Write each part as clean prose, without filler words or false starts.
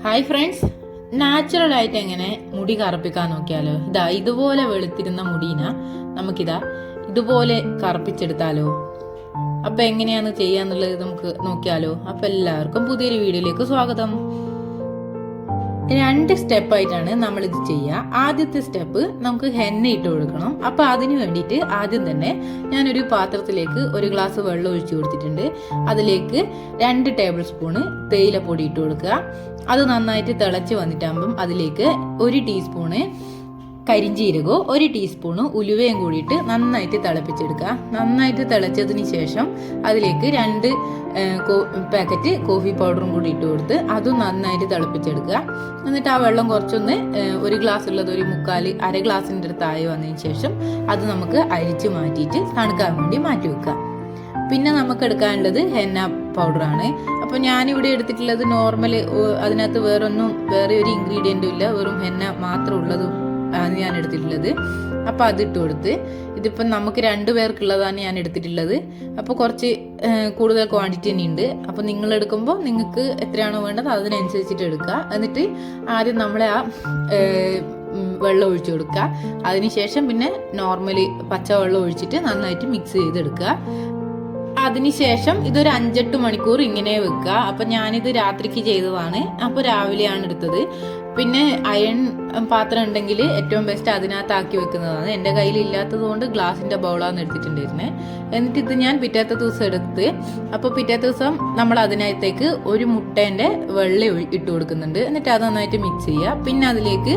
Hi friends, natural ആയിട്ട് എങ്ങനെ മുടി കറുപ്പിക്കാൻ നോക്കിയാലോ. ഇതുപോലെ വെളുത്തിരുന്ന മുടീന നമുക്കിതാ ഇതുപോലെ കറുപ്പിച്ചെടുത്താലോ. അപ്പൊ എങ്ങനെയാന്ന് ചെയ്യാന്നുള്ളത് നമുക്ക് നോക്കിയാലോ. അപ്പൊ എല്ലാവർക്കും പുതിയൊരു വീഡിയോയിലേക്ക് സ്വാഗതം. 2 സ്റ്റെപ്പായിട്ടാണ് നമ്മൾ ഇത് ചെയ്യുക. ആദ്യത്തെ സ്റ്റെപ്പ് നമുക്ക് ഹെന്ന ഇട്ട് കൊടുക്കണം. അപ്പൊ അതിന് വേണ്ടിയിട്ട് ആദ്യം തന്നെ ഞാനൊരു പാത്രത്തിലേക്ക് 1 ഗ്ലാസ് വെള്ളം ഒഴിച്ചു കൊടുത്തിട്ടുണ്ട്. അതിലേക്ക് 2 ടേബിൾ സ്പൂണ് തേയിലപ്പൊടി ഇട്ട് കൊടുക്കുക. അത് നന്നായിട്ട് തിളച്ച് വന്നിട്ടാകുമ്പം അതിലേക്ക് 1 ടീസ്പൂണ് കരിഞ്ജീരകവും 1 ടീസ്പൂണ് ഉലുവയും കൂടിയിട്ട് നന്നായിട്ട് തിളപ്പിച്ചെടുക്കുക. നന്നായിട്ട് തിളച്ചതിന് ശേഷം അതിലേക്ക് 2 പാക്കറ്റ് കോഫി പൗഡറും കൂടി ഇട്ട് കൊടുത്ത് അതും നന്നായിട്ട് തിളപ്പിച്ചെടുക്കുക. എന്നിട്ട് ആ വെള്ളം കുറച്ചൊന്ന് 1 ഗ്ലാസ് ഉള്ളത് 1/4 അര ഗ്ലാസിൻ്റെ അടുത്തായി വന്നതിന് ശേഷം അത് നമുക്ക് അരിച്ച് മാറ്റിയിട്ട് തണുക്കാൻ വേണ്ടി മാറ്റി വെക്കുക. പിന്നെ നമുക്ക് എടുക്കാനുള്ളത് ഹെന്ന പൗഡറാണ്. അപ്പോൾ ഞാനിവിടെ എടുത്തിട്ടുള്ളത് നോർമൽ, അതിനകത്ത് വേറെ ഒരു ഇൻഗ്രീഡിയൻറ്റും ഇല്ല, വെറും ഹെന്ന മാത്രം ഉള്ളതും ആണ് ഞാൻ എടുത്തിട്ടുള്ളത്. അപ്പോൾ അതിട്ട് കൊടുത്ത് ഇതിപ്പം നമുക്ക് 2 പേർക്കുള്ളതാണ് ഞാൻ എടുത്തിട്ടുള്ളത്. അപ്പോൾ കുറച്ച് കൂടുതൽ ക്വാണ്ടിറ്റി തന്നെ ഉണ്ട്. അപ്പോൾ നിങ്ങൾ എടുക്കുമ്പോൾ നിങ്ങൾക്ക് എത്രയാണോ വേണ്ടത് അതിനനുസരിച്ചിട്ട് എടുക്കുക. എന്നിട്ട് ആദ്യം നമ്മളെ ആ വെള്ളം ഒഴിച്ചു കൊടുക്കുക. അതിനുശേഷം പിന്നെ നോർമലി പച്ചവെള്ളം ഒഴിച്ചിട്ട് നന്നായിട്ട് മിക്സ് ചെയ്തെടുക്കുക. അതിനുശേഷം ഇതൊരു 5-8 മണിക്കൂർ ഇങ്ങനെ വെക്കുക. അപ്പം ഞാനിത് രാത്രിക്ക് ചെയ്തതാണ്. അപ്പോൾ രാവിലെയാണ് എടുത്തത്. പിന്നെ അയൺ പാത്രം ഉണ്ടെങ്കിൽ ഏറ്റവും ബെസ്റ്റ് അതിനകത്താക്കി വെക്കുന്നതാണ്. എൻ്റെ കയ്യിൽ ഇല്ലാത്തത് കൊണ്ട് ഗ്ലാസിൻ്റെ ബൗളാണ് എടുത്തിട്ടുണ്ടായിരുന്നത്. എന്നിട്ട് ഇത് ഞാൻ പിറ്റേത്തെ ദിവസം എടുത്ത്, അപ്പോൾ പിറ്റേത്തെ ദിവസം നമ്മൾ അതിനകത്തേക്ക് 1 മുട്ടേൻ്റെ വെള്ള ഇട്ട് കൊടുക്കുന്നുണ്ട്. എന്നിട്ട് അത് നന്നായിട്ട് മിക്സ് ചെയ്യുക. പിന്നെ അതിലേക്ക്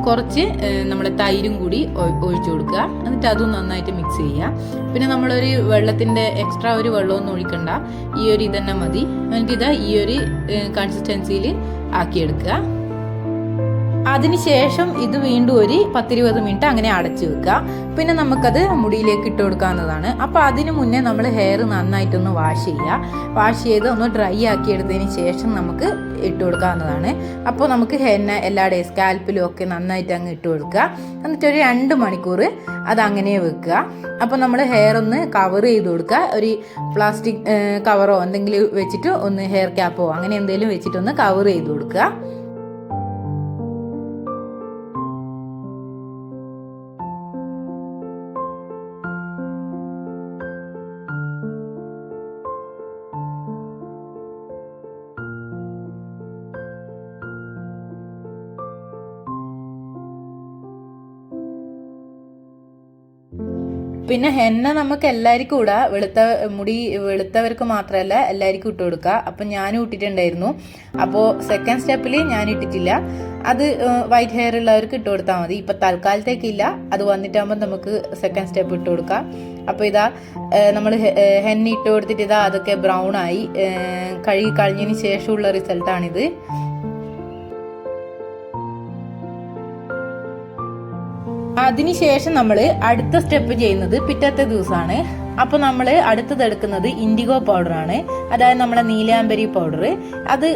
കുറച്ച് നമ്മുടെ തൈരും കൂടി ഒഴിച്ചു കൊടുക്കുക. എന്നിട്ട് അതും നന്നായിട്ട് മിക്സ് ചെയ്യുക. പിന്നെ നമ്മളൊരു വെള്ളത്തിൻ്റെ എക്സ്ട്രാ ഒരു വെള്ളമൊന്നും ഒഴിക്കണ്ട, ഈ ഒരു ഇതന്നെ മതി. എന്നിട്ട് ഇതാ ഈ ഒരു കൺസിസ്റ്റൻസിയിൽ ആക്കിയെടുക്കുക. അതിനുശേഷം ഇത് വീണ്ടും ഒരു 10-20 മിനിറ്റ് അങ്ങനെ അടച്ചു വെക്കുക. പിന്നെ നമുക്കത് മുടിയിലേക്ക് ഇട്ട് കൊടുക്കാവുന്നതാണ്. അപ്പോൾ അതിന് മുന്നേ നമ്മൾ ഹെയർ നന്നായിട്ടൊന്ന് വാഷ് ചെയ്യുക. വാഷ് ചെയ്ത് ഒന്ന് ഡ്രൈ ആക്കി എടുത്തതിന് ശേഷം നമുക്ക് ഇട്ട് കൊടുക്കാവുന്നതാണ്. അപ്പോൾ നമുക്ക് ഹെന്ന എല്ലായിടെയും സ്കാൽപ്പിലും ഒക്കെ നന്നായിട്ട് അങ്ങ് ഇട്ട് കൊടുക്കുക. എന്നിട്ടൊരു 2 മണിക്കൂർ അതങ്ങനെ വെക്കുക. അപ്പോൾ നമ്മൾ ഹെയർ ഒന്ന് കവർ ചെയ്ത് കൊടുക്കുക. ഒരു പ്ലാസ്റ്റിക് കവറോ എന്തെങ്കിലും വെച്ചിട്ട് ഒന്ന് ഹെയർ ക്യാപ്പോ അങ്ങനെ എന്തെങ്കിലും വെച്ചിട്ടൊന്ന് കവർ ചെയ്ത് കൊടുക്കുക. പിന്നെ ഹെന്ന നമുക്ക് എല്ലാവർക്കും ഇടാം. വെളുത്തവർക്ക് മാത്രമല്ല എല്ലാവർക്കും ഇട്ട് കൊടുക്കുക. അപ്പം ഞാനും ഇട്ടിട്ടുണ്ടായിരുന്നു. അപ്പോൾ സെക്കൻഡ് സ്റ്റെപ്പിൽ ഞാൻ ഇട്ടിട്ടില്ല. അത് വൈറ്റ് ഹെയർ ഉള്ളവർക്ക് ഇട്ട് കൊടുത്താൽ മതി. ഇപ്പം തൽക്കാലത്തേക്കില്ല, അത് വന്നിട്ടാകുമ്പോൾ നമുക്ക് സെക്കൻഡ് സ്റ്റെപ്പ് ഇട്ട് കൊടുക്കാം. അപ്പോൾ ഇതാ നമ്മൾ ഹെന്ന ഇട്ട് കൊടുത്തിട്ട് ഇതാ അതൊക്കെ ബ്രൗൺ ആയി കഴുകി കളഞ്ഞതിന് ശേഷമുള്ള റിസൾട്ടാണിത്. അതിനുശേഷം നമ്മൾ അടുത്ത സ്റ്റെപ്പ് ചെയ്യുന്നത് പിറ്റത്തെ ദിവസമാണ്. അപ്പോൾ നമ്മൾ അടുത്തത് എടുക്കുന്നത് ഇൻഡിഗോ പൗഡറാണ്. അതായത് നമ്മളെ നീലാംബരി പൗഡർ. അത്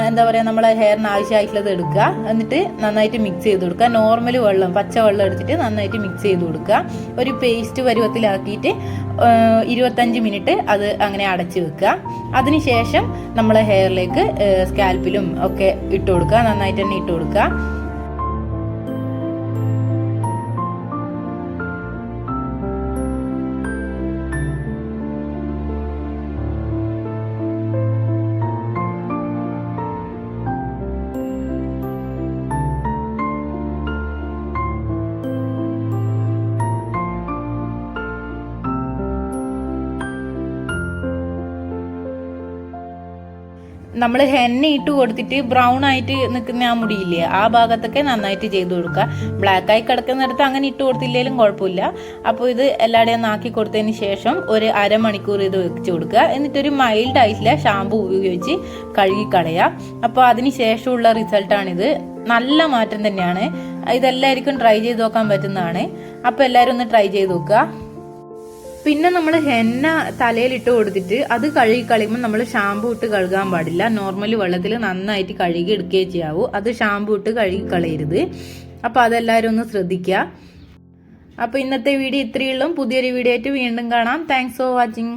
എന്താ പറയുക, നമ്മളെ ഹെയറിന് ആവശ്യമായിട്ടുള്ളത് എടുക്കുക. എന്നിട്ട് നന്നായിട്ട് മിക്സ് ചെയ്ത് കൊടുക്കുക. നോർമൽ വെള്ളം, പച്ചവെള്ളം എടുത്തിട്ട് നന്നായിട്ട് മിക്സ് ചെയ്ത് കൊടുക്കുക. ഒരു പേസ്റ്റ് പരുവത്തിലാക്കിയിട്ട് 25 മിനിറ്റ് അത് അങ്ങനെ അടച്ചു വെക്കുക. അതിനുശേഷം നമ്മളെ ഹെയറിലേക്ക് സ്കാൽപ്പിലും ഒക്കെ ഇട്ട് കൊടുക്കുക. നന്നായിട്ട് തന്നെ ഇട്ട് കൊടുക്കുക. നമ്മൾ ഹെന്ന ഇട്ട് കൊടുത്തിട്ട് ബ്രൗൺ ആയിട്ട് നിൽക്കുന്ന ആ മുടിയില്ലേ, ആ ഭാഗത്തൊക്കെ നന്നായിട്ട് ചെയ്ത് കൊടുക്കുക. ബ്ലാക്കായി കിടക്കുന്നിടത്ത് അങ്ങനെ ഇട്ട് കൊടുത്തില്ലെങ്കിലും കുഴപ്പമില്ല. അപ്പോൾ ഇത് എല്ലാവരുടെയും ആക്കി കൊടുത്തതിന് ശേഷം ഒരു അരമണിക്കൂർ ഇത് വെച്ച് കൊടുക്കുക. എന്നിട്ടൊരു മൈൽഡ് ആയിട്ടുള്ള ഷാമ്പു ഉപയോഗിച്ച് കഴുകി കളയുക. അപ്പോൾ അതിന് ശേഷമുള്ള റിസൾട്ടാണിത്. നല്ല മാറ്റം തന്നെയാണ്. ഇതെല്ലാവർക്കും ട്രൈ ചെയ്ത് നോക്കാൻ പറ്റുന്നതാണ്. അപ്പോൾ എല്ലാവരും ഒന്ന് ട്രൈ ചെയ്ത് നോക്കുക. പിന്നെ നമ്മൾ ഹെന്ന തലയിലിട്ട് കൊടുത്തിട്ട് അത് കഴുകി കളയുമ്പോൾ നമ്മൾ ഷാമ്പു ഇട്ട് കഴുകാൻ പാടില്ല. നോർമലി വെള്ളത്തിൽ നന്നായിട്ട് കഴുകി എടുക്കുകയേ ചെയ്യാവൂ. അത് ഷാമ്പു ഇട്ട് കഴുകി കളയരുത്. അപ്പോൾ അതെല്ലാവരും ഒന്ന് ശ്രദ്ധിക്കുക. അപ്പോൾ ഇന്നത്തെ വീഡിയോ ഇത്രയേ ഉള്ളൂ. പുതിയൊരു വീഡിയോ ആയിട്ട് വീണ്ടും കാണാം. Thanks for watching.